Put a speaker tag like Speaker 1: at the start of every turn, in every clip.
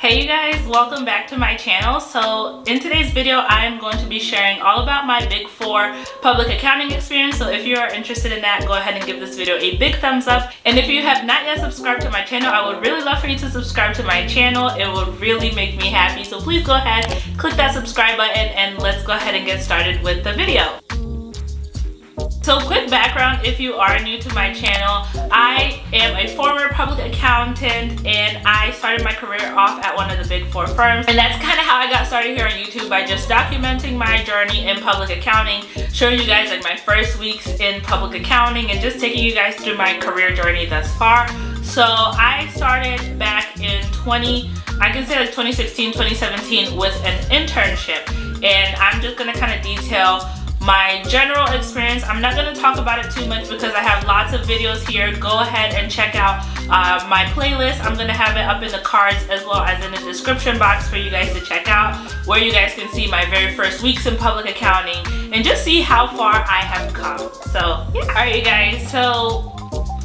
Speaker 1: Hey you guys, welcome back to my channel. So in today's video I am going to be sharing all about my Big 4 public accounting experience. So if you are interested in that, go ahead and give this video a big thumbs up. And if you have not yet subscribed to my channel, I would really love for you to subscribe to my channel. It would really make me happy. So please go ahead, click that subscribe button, and let's go ahead and get started with the video. So quick background, if you are new to my channel, I am a former public accountant and I started my career off at one of the Big 4 firms. And that's kind of how I got started here on YouTube, by just documenting my journey in public accounting, showing you guys like my first weeks in public accounting and just taking you guys through my career journey thus far. So I started back in 2016, 2017 with an internship, and I'm just gonna kind of detail my general experience. I'm not going to talk about it too much because I have lots of videos here. Go ahead and check out my playlist. I'm going to have it up in the cards as well as in the description box for you guys to check out, where you guys can see my very first weeks in public accounting and just see how far I have come. So yeah. Alright you guys, so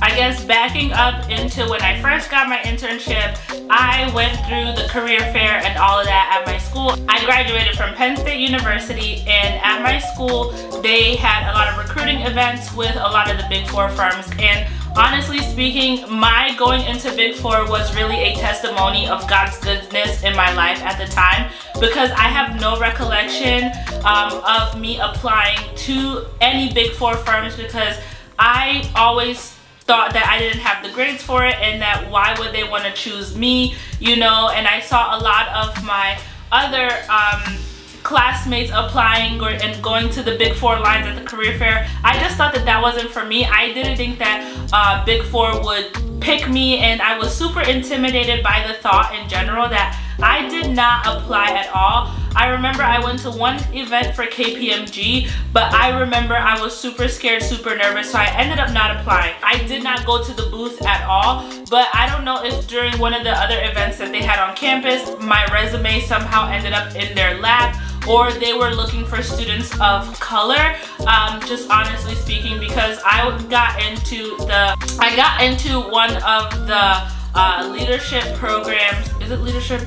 Speaker 1: I guess backing up into when I first got my internship, I went through the career fair and all of that at my school. I graduated from Penn State University, and at my school they had a lot of recruiting events with a lot of the Big 4 firms. And honestly speaking, my going into Big 4 was really a testimony of God's goodness in my life at the time, because I have no recollection of me applying to any Big 4 firms, because I always thought that I didn't have the grades for it and that why would they want to choose me, you know. And I saw a lot of my other classmates applying and going to the Big 4 lines at the career fair. I just thought that that wasn't for me. I didn't think that Big 4 would pick me, and I was super intimidated by the thought in general that I did not apply at all. I remember I went to one event for KPMG, but I remember I was super scared, super nervous, so I ended up not applying. I did not go to the booth at all, but I don't know if during one of the other events that they had on campus, my resume somehow ended up in their lap, or they were looking for students of color, just honestly speaking, because I got into one of the leadership programs. Is it leadership?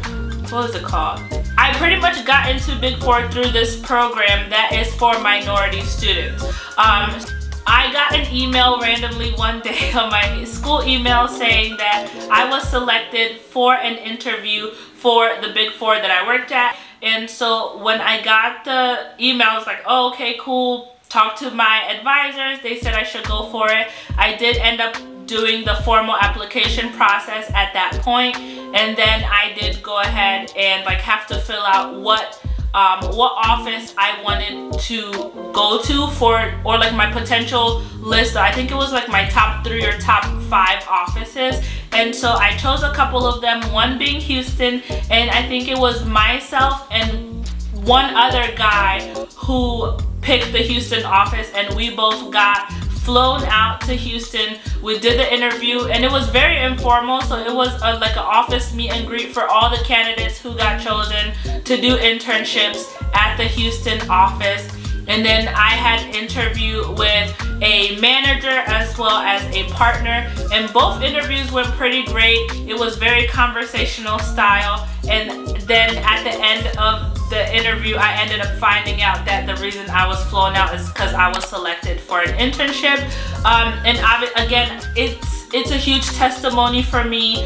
Speaker 1: What is it called? I pretty much got into Big 4 through this program that is for minority students. I got an email randomly one day on my school email saying that I was selected for an interview for the Big 4 that I worked at. And so when I got the email, I was like, oh, okay, cool. Talked to my advisors. They said I should go for it. I did end up doing the formal application process at that point, and then I did go ahead and like have to fill out what office I wanted to go to for, or like my potential list. I think it was like my top 3 or top 5 offices, and so I chose a couple of them, one being Houston, and I think it was myself and one other guy who picked the Houston office, and we both got flown out to Houston. We did the interview and it was very informal, so it was like an office meet and greet for all the candidates who got chosen to do internships at the Houston office. And then I had an interview with a manager as well as a partner, and both interviews went pretty great. It was very conversational style, and then at the end of the interview I ended up finding out that the reason I was flown out is because I was selected for an internship. And again, it's a huge testimony for me,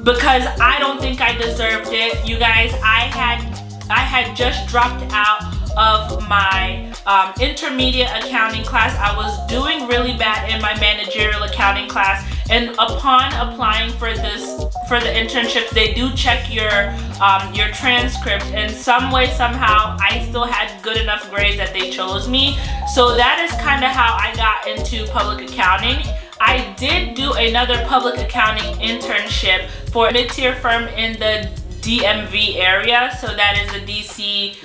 Speaker 1: because I don't think I deserved it. You guys, I had just dropped out of my intermediate accounting class. I was doing really bad in my managerial accounting class, and upon applying for the internships, they do check your transcript, and some way somehow I still had good enough grades that they chose me. So that is kind of how I got into public accounting. I did do another public accounting internship for a mid-tier firm in the DMV area, so that is the DC,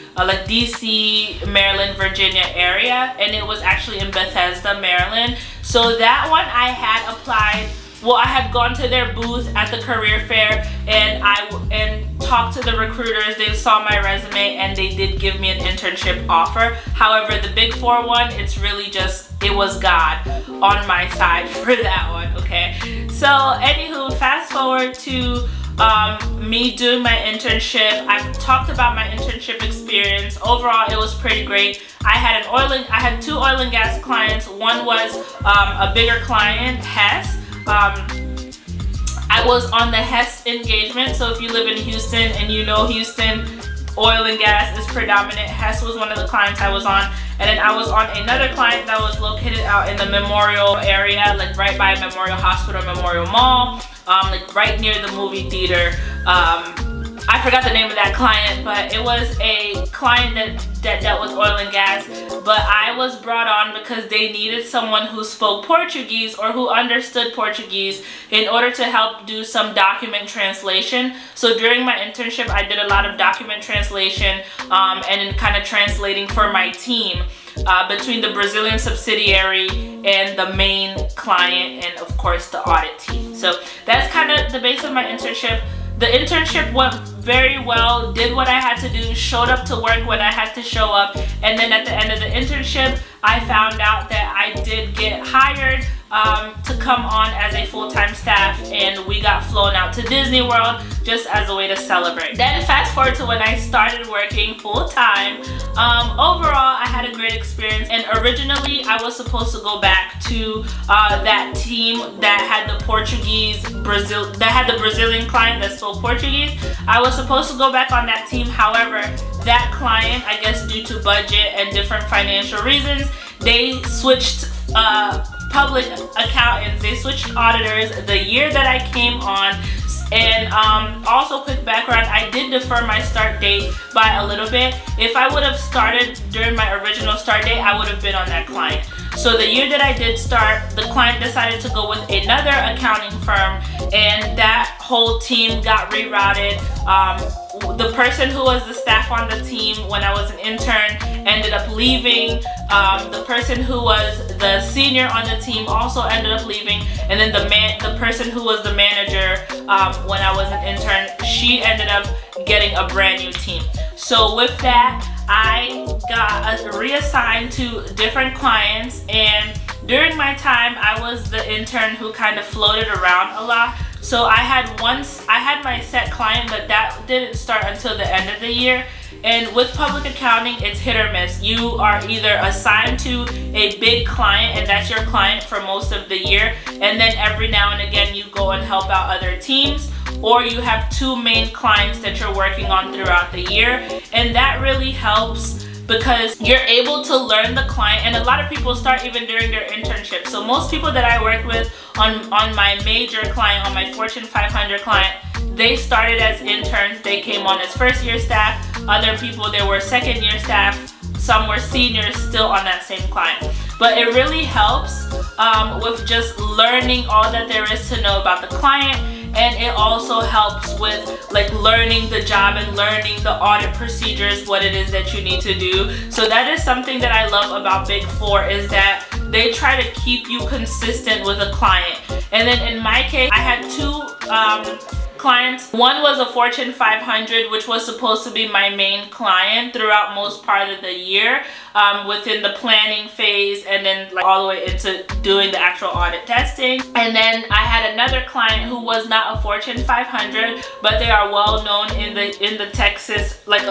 Speaker 1: Maryland, Virginia area, and it was actually in Bethesda, Maryland. So that one I had applied. Well, I had gone to their booth at the career fair and talked to the recruiters. They saw my resume and they did give me an internship offer. However, the Big 4 one, it's really just, it was God on my side for that one, okay? So anywho, fast forward to me doing my internship. I've talked about my internship experience. Overall, it was pretty great. I had two oil and gas clients. One was a bigger client, Hess. I was on the Hess engagement, so if you live in Houston and you know Houston, oil and gas is predominant. Hess was one of the clients I was on. And then I was on another client that was located out in the Memorial area, like right by Memorial Hospital, Memorial Mall, like right near the movie theater. I forgot the name of that client, but it was a client that dealt with oil and gas. But I was brought on because they needed someone who spoke Portuguese or who understood Portuguese in order to help do some document translation. So during my internship, I did a lot of document translation and then kind of translating for my team between the Brazilian subsidiary and the main client, and of course the audit team. So that's kind of the base of my internship. The internship went very well, did what I had to do, showed up to work when I had to show up, and then at the end of the internship, I found out that I did get hired to come on as a full-time staff, and we got flown out to Disney World just as a way to celebrate. Then fast forward to when I started working full-time. Overall, I had a great experience, and originally I was supposed to go back to that team that had the Brazilian client that spoke Portuguese. I was supposed to go back on that team. However, that client, I guess due to budget and different financial reasons, they switched public accountants, they switched auditors the year that I came on. And also, quick background, I did defer my start date by a little bit. If I would have started during my original start date, I would have been on that client. So the year that I did start, the client decided to go with another accounting firm, and that whole team got rerouted. The person who was the staff on the team when I was an intern ended up leaving. The person who was the senior on the team also ended up leaving, and then the person who was the manager when I was an intern, she ended up getting a brand new team. So with that, I got reassigned to different clients, and during my time, I was the intern who kind of floated around a lot. So I had my set client, but that didn't start until the end of the year. And with public accounting, it's hit or miss. You are either assigned to a big client, and that's your client for most of the year, and then every now and again you go and help out other teams, or you have two main clients that you're working on throughout the year. And that really helps because you're able to learn the client, and a lot of people start even during their internship. So most people that I work with on my major client, on my Fortune 500 client, they started as interns. They came on as first year staff. Other people, they were second year staff. Some were seniors still on that same client. But it really helps with just learning all that there is to know about the client. And it also helps with like learning the job and learning the audit procedures, what it is that you need to do. So that is something that I love about Big 4, is that they try to keep you consistent with a client. And then in my case, I had two clients. One was a Fortune 500, which was supposed to be my main client throughout most part of the year, within the planning phase, and then like all the way into doing the actual audit testing. And then I had another client who was not a Fortune 500, but they are well known in the Texas, like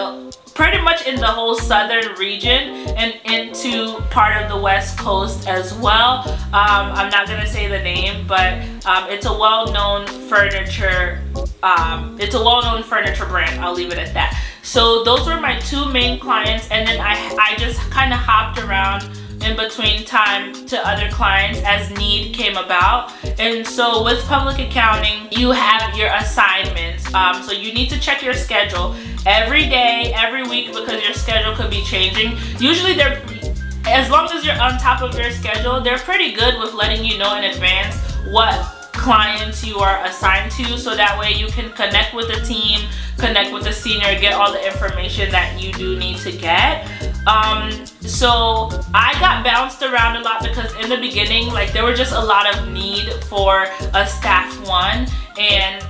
Speaker 1: pretty much in the whole southern region and into part of the West Coast as well. I'm not gonna say the name, but it's a well-known furniture brand. I'll leave it at that. So those were my two main clients, and then I just kind of hopped around in between time to other clients as need came about. And so with public accounting, you have your assignments. So you need to check your schedule every day, every week, because your schedule could be changing. Usually as long as you're on top of your schedule, they're pretty good with letting you know in advance what clients you are assigned to, so that way you can connect with the team, connect with the senior, get all the information that you do need to get. So I got bounced around a lot because in the beginning, like, there were just a lot of need for a staff one, and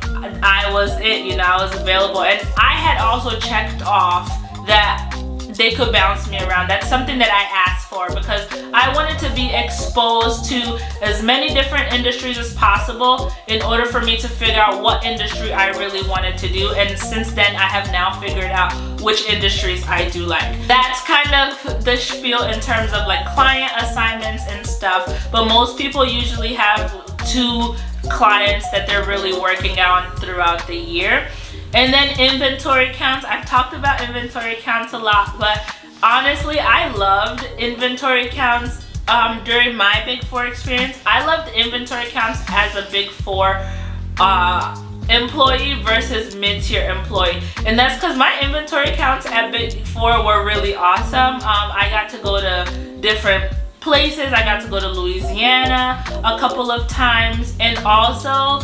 Speaker 1: I was it, you know, I was available. And I had also checked off that they could bounce me around. That's something that I asked for because I wanted to be exposed to as many different industries as possible in order for me to figure out what industry I really wanted to do. And since then, I have now figured out which industries I do like. That's kind of the spiel in terms of like client assignments and stuff, but most people usually have 2 clients that they're really working on throughout the year. And then inventory counts. I've talked about inventory counts a lot, but honestly, I loved inventory counts during my Big 4 experience. I loved inventory counts as a Big 4 employee versus mid-tier employee. And that's because my inventory counts at Big 4 were really awesome. I got to go to different places. I got to go to Louisiana a couple of times, and also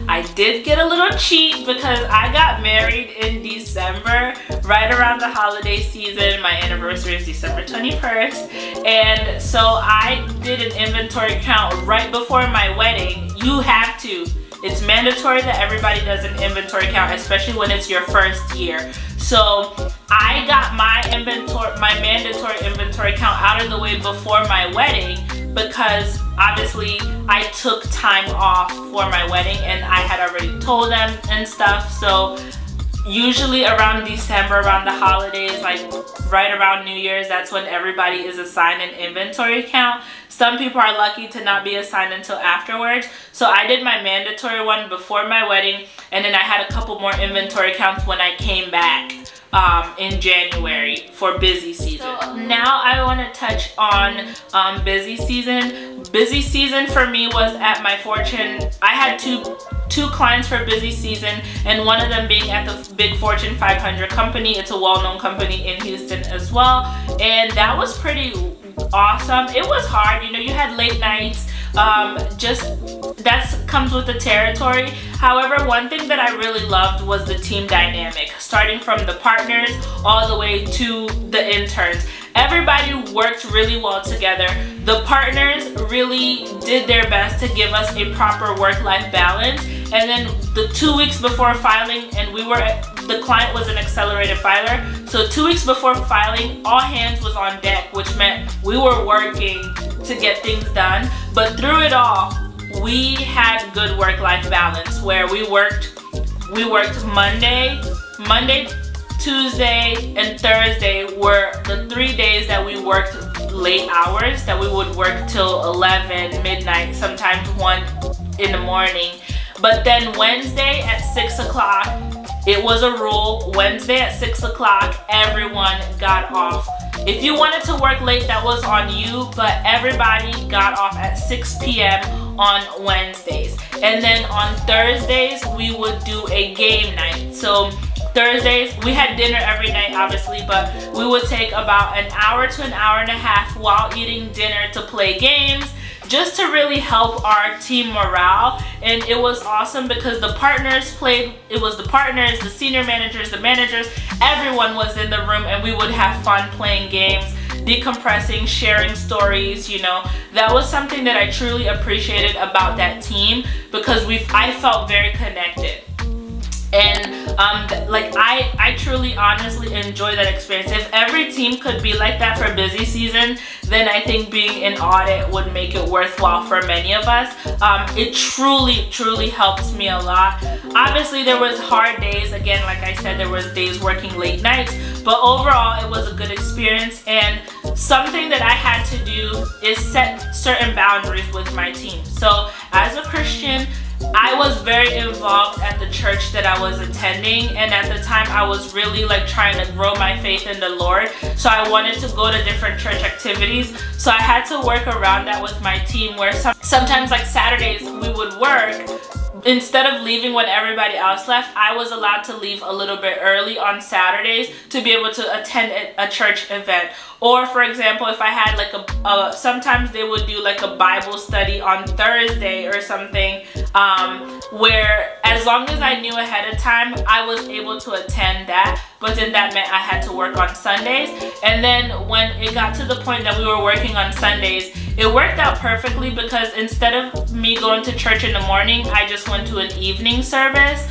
Speaker 1: I did get a little cheat because I got married in December, right around the holiday season. My anniversary is December 21st, and so I did an inventory count right before my wedding. You have to. It's mandatory that everybody does an inventory count, especially when it's your first year. So I got my mandatory inventory count out of the way before my wedding because obviously I took time off for my wedding and I had already told them and stuff. So usually around December, around the holidays, like right around New Year's, that's when everybody is assigned an inventory count. Some people are lucky to not be assigned until afterwards. So I did my mandatory one before my wedding, and then I had a couple more inventory counts when I came back in January for busy season. So now I want to touch on busy season. Busy season for me was at my Fortune. I had two clients for busy season, and one of them being at the big Fortune 500 company. It's a well-known company in Houston as well, and that was pretty awesome. It was hard, you know, you had late nights, that comes with the territory. However, one thing that I really loved was the team dynamic, starting from the partners all the way to the interns. Everybody worked really well together. The partners really did their best to give us a proper work-life balance. And then the 2 weeks before filing, and the client was an accelerated filer, so 2 weeks before filing, all hands was on deck, which meant we were working to get things done. But through it all, we had good work-life balance where we worked Monday, Tuesday, and Thursday were the 3 days that we worked late hours, that we would work till 11, midnight, sometimes 1 in the morning. But then Wednesday at 6 o'clock, it was a rule. Wednesday at 6 o'clock, everyone got off. If you wanted to work late, that was on you, but everybody got off at 6 p.m. on Wednesdays. And then on Thursdays, we would do a game night. So Thursdays, we had dinner every night, obviously, but we would take about an hour to an hour and a half while eating dinner to play games, just to really help our team morale. And it was awesome because the partners played, it was the partners, the senior managers, the managers, everyone was in the room, and we would have fun playing games, decompressing, sharing stories, you know. That was something that I truly appreciated about that team because I felt very connected. And like I truly honestly enjoy that experience. If every team could be like that for busy season, then I think being in audit would make it worthwhile for many of us. It truly helped me a lot. Obviously there was hard days, again, like I said, there was days working late nights, but overall it was a good experience. And something that I had to do is set certain boundaries with my team. So as a Christian, I was very involved at the church that I was attending, and at the time I was really like trying to grow my faith in the Lord, so I wanted to go to different church activities. So I had to work around that with my team, where sometimes like Saturdays we would work. Instead of leaving when everybody else left, I was allowed to leave a little bit early on Saturdays to be able to attend a church event. Or for example, if I had like sometimes they would do like a Bible study on Thursday or something, where as long as I knew ahead of time, I was able to attend that. But then that meant I had to work on Sundays. And then when it got to the point that we were working on Sundays, it worked out perfectly because instead of me going to church in the morning, I just went to an evening service.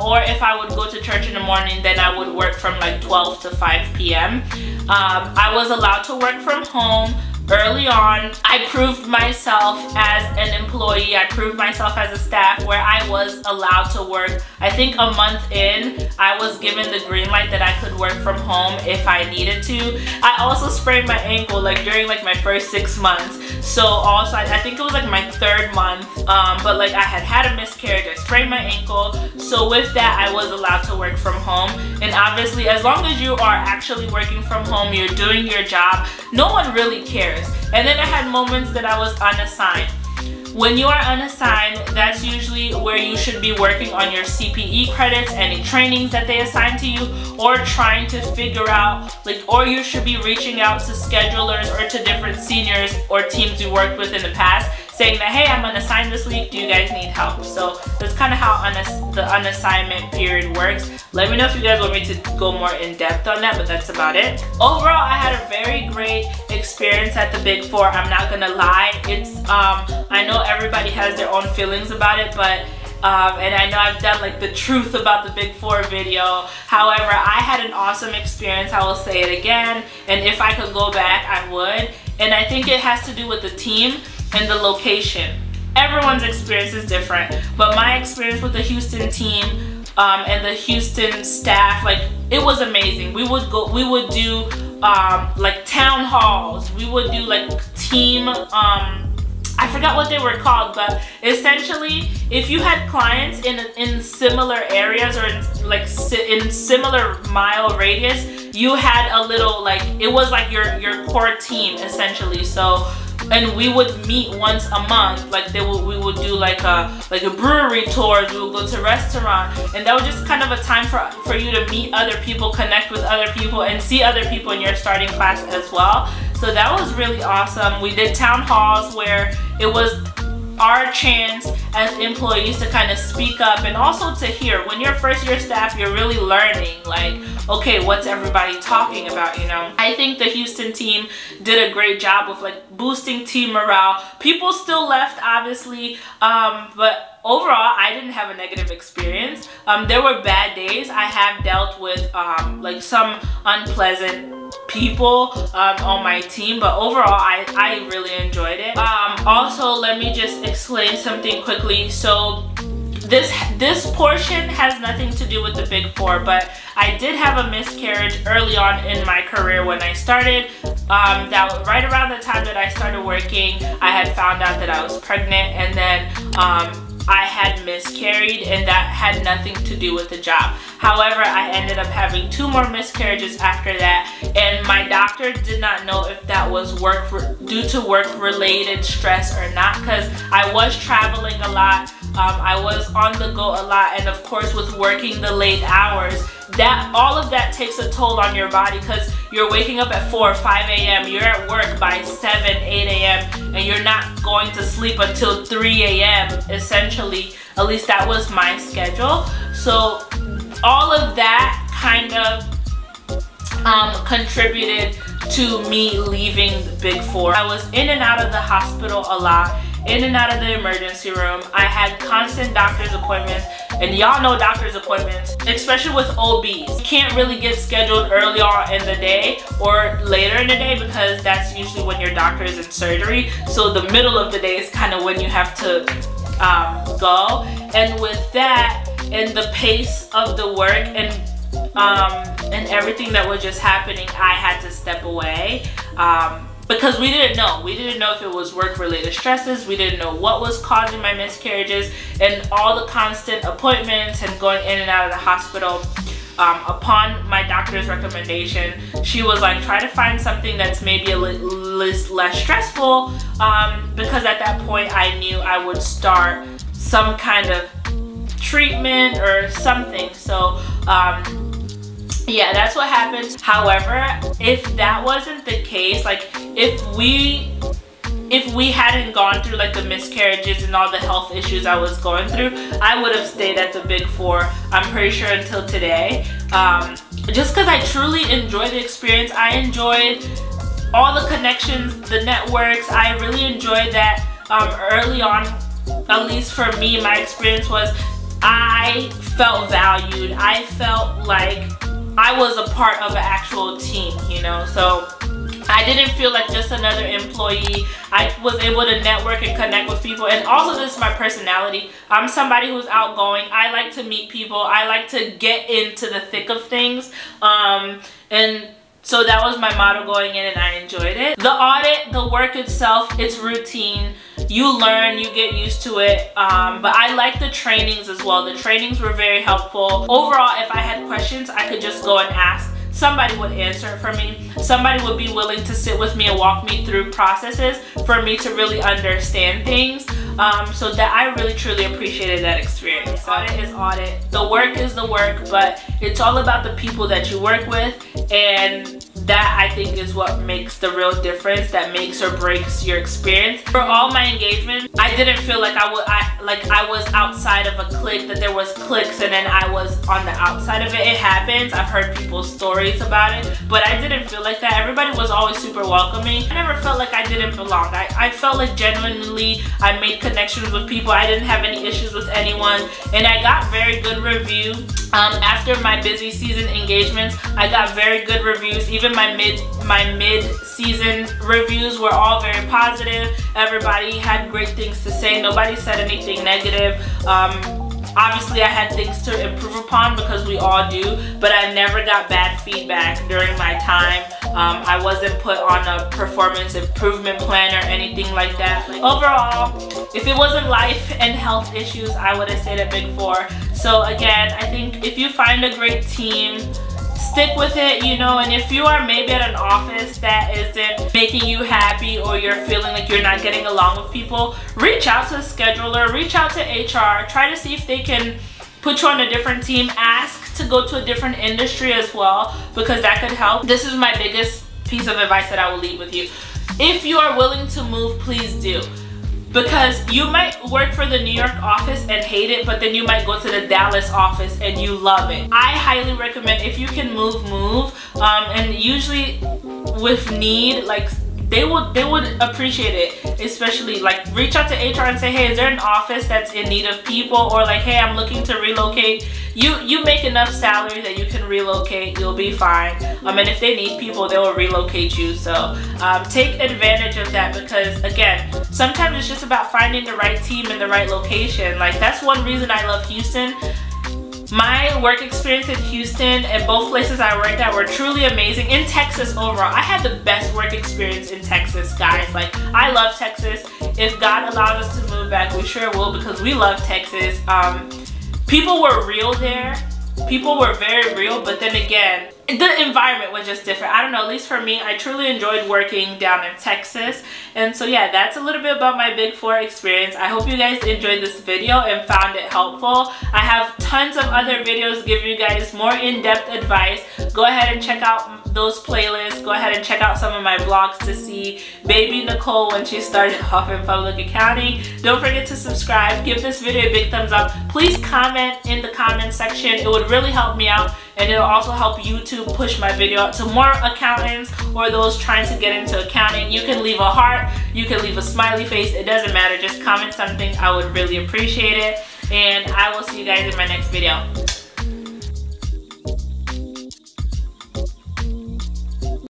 Speaker 1: Or if I would go to church in the morning, then I would work from like 12 to 5 p.m. I was allowed to work from home. Early on, I proved myself as an employee, I proved myself as a staff where I was allowed to work. I think a month in, I was given the green light that I could work from home if I needed to. I also sprained my ankle like during like my first 6 months. So also, I think it was like my 3rd month, but like I had a miscarriage, I sprained my ankle. So with that, I was allowed to work from home. And obviously, as long as you are actually working from home, you're doing your job, no one really cares. And then I had moments that I was unassigned. When you are unassigned, that's usually where you should be working on your CPE credits, any trainings that they assign to you, or trying to figure out, like, or you should be reaching out to schedulers or to different seniors or teams you worked with in the past, saying that, hey, I'm unassigned this week, do you guys need help? So that's kind of how the unassignment period works. Let me know if you guys want me to go more in depth on that, but that's about it. Overall, I had a very great experience at the Big 4. I'm not gonna lie. It's, I know everybody has their own feelings about it, but and I know I've done like the truth about the Big 4 video. However, I had an awesome experience. I will say it again, and if I could go back, I would. And I think it has to do with the team and the location. Everyone's experience is different, but my experience with the Houston team and the Houston staff, like, it was amazing. We would do like town halls. We would do like team, I forgot what they were called, but essentially, if you had clients in similar areas or in similar mile radius, you had a little, like, it was like your core team essentially. So, and we would meet once a month. Like we would do like a brewery tours. We would go to restaurant, and that was just kind of a time for you to meet other people, connect with other people, and see other people in your starting class as well. So that was really awesome. We did town halls where it was our chance as employees to kind of speak up and also to hear. When you're first year staff, you're really learning, like, okay, what's everybody talking about, you know? I think the Houston team did a great job with like boosting team morale. People still left, obviously, but overall, I didn't have a negative experience. There were bad days. I have dealt with like some unpleasant people on my team, but overall I really enjoyed it. Also, let me just explain something quickly. So this portion has nothing to do with the Big 4, but I did have a miscarriage early on in my career when I started. That was right around the time that I started working. I had found out that I was pregnant, and then I had miscarried, and that had nothing to do with the job. However, I ended up having 2 more miscarriages after that, and my doctor did not know if that was due to work-related stress or not, because I was traveling a lot, I was on the go a lot, and of course with working the late hours, all of that takes a toll on your body, because you're waking up at 4 or 5 a.m., you're at work by 7, 8 a.m., and you're not going to sleep until 3 a.m. essentially. At least that was my schedule. So all of that kind of contributed to me leaving the Big 4. I was in and out of the hospital a lot, in and out of the emergency room. I had constant doctor's appointments, and y'all know doctor's appointments, especially with OBs, can't really get scheduled early on in the day or later in the day, because that's usually when your doctor is in surgery. So the middle of the day is kind of when you have to go. And with that and the pace of the work and everything that was just happening, I had to step away. Because we didn't know if it was work-related stresses. We didn't know what was causing my miscarriages, and all the constant appointments and going in and out of the hospital. Upon my doctor's recommendation, she was like, try to find something that's maybe a little less stressful, because at that point I knew I would start some kind of treatment or something. So yeah, that's what happens. However, if that wasn't the case, like if we hadn't gone through like the miscarriages and all the health issues I was going through, I would have stayed at the Big 4, I'm pretty sure, until today. Just because I truly enjoyed the experience. I enjoyed all the connections, the networks. I really enjoyed that early on. At least for me, my experience was I felt valued. I felt like I was a part of an actual team, you know. So I didn't feel like just another employee. I was able to network and connect with people. And also, this is my personality. I'm somebody who's outgoing. I like to meet people. I like to get into the thick of things. And so that was my motto going in, and I enjoyed it. The audit, the work itself, it's routine. You learn, you get used to it. But I like the trainings as well. The trainings were very helpful. Overall, if I had questions, I could just go and ask. Somebody would answer it for me. Somebody would be willing to sit with me and walk me through processes for me to really understand things. So that I really truly appreciated that experience. Audit is audit. The work is the work, but it's all about the people that you work with, and that I think is what makes the real difference, that makes or breaks your experience. For all my engagements, I didn't feel like I was outside of a clique, that there was cliques and then I was on the outside of it. It happens. I've heard people's stories about it, but I didn't feel like that. Everybody was always super welcoming. I never felt like I didn't belong. I felt like genuinely I made connections with people. I didn't have any issues with anyone, and I got very good reviews. After my busy season engagements, I got very good reviews. Even my mid-season reviews were all very positive. Everybody had great things to say. Nobody said anything negative. Obviously, I had things to improve upon, because we all do, but I never got bad feedback during my time. I wasn't put on a performance improvement plan or anything like that. Overall, if it wasn't life and health issues, I would have stayed at Big 4. So again, I think if you find a great team, stick with it, you know. And if you are maybe at an office that isn't making you happy, or you're feeling like you're not getting along with people, reach out to a scheduler, reach out to HR, try to see if they can put you on a different team. Ask to go to a different industry as well, because that could help. This is my biggest piece of advice that I will leave with you. If you are willing to move, please do. Because you might work for the New York office and hate it, but then you might go to the Dallas office and you love it. I highly recommend, if you can move. And usually with need, like they would appreciate it. Especially like reach out to HR and say, hey, is there an office that's in need of people? Or like, hey, I'm looking to relocate. You make enough salary that you can relocate, you'll be fine. And if they need people, they will relocate you. So take advantage of that, because again, sometimes it's just about finding the right team in the right location. Like, that's one reason I love Houston. My work experience in Houston and both places I worked at were truly amazing. In Texas overall, I had the best work experience in Texas, guys. Like, I love Texas. If God allows us to move back, we sure will, because we love Texas. People were real there. People were very real, but then again, the environment was just different. I don't know, at least for me, I truly enjoyed working down in Texas. And so yeah, that's a little bit about my Big 4 experience. I hope you guys enjoyed this video and found it helpful. I have tons of other videos giving you guys more in-depth advice. Go ahead and check out those playlists. Go ahead and check out some of my vlogs to see baby Nicole when she started off in public accounting. Don't forget to subscribe. Give this video a big thumbs up. Please comment in the comment section. It would really help me out, and it'll also help YouTube push my video out to more accountants or those trying to get into accounting. You can leave a heart, you can leave a smiley face, it doesn't matter. Just comment something. I would really appreciate it, and I will see you guys in my next video.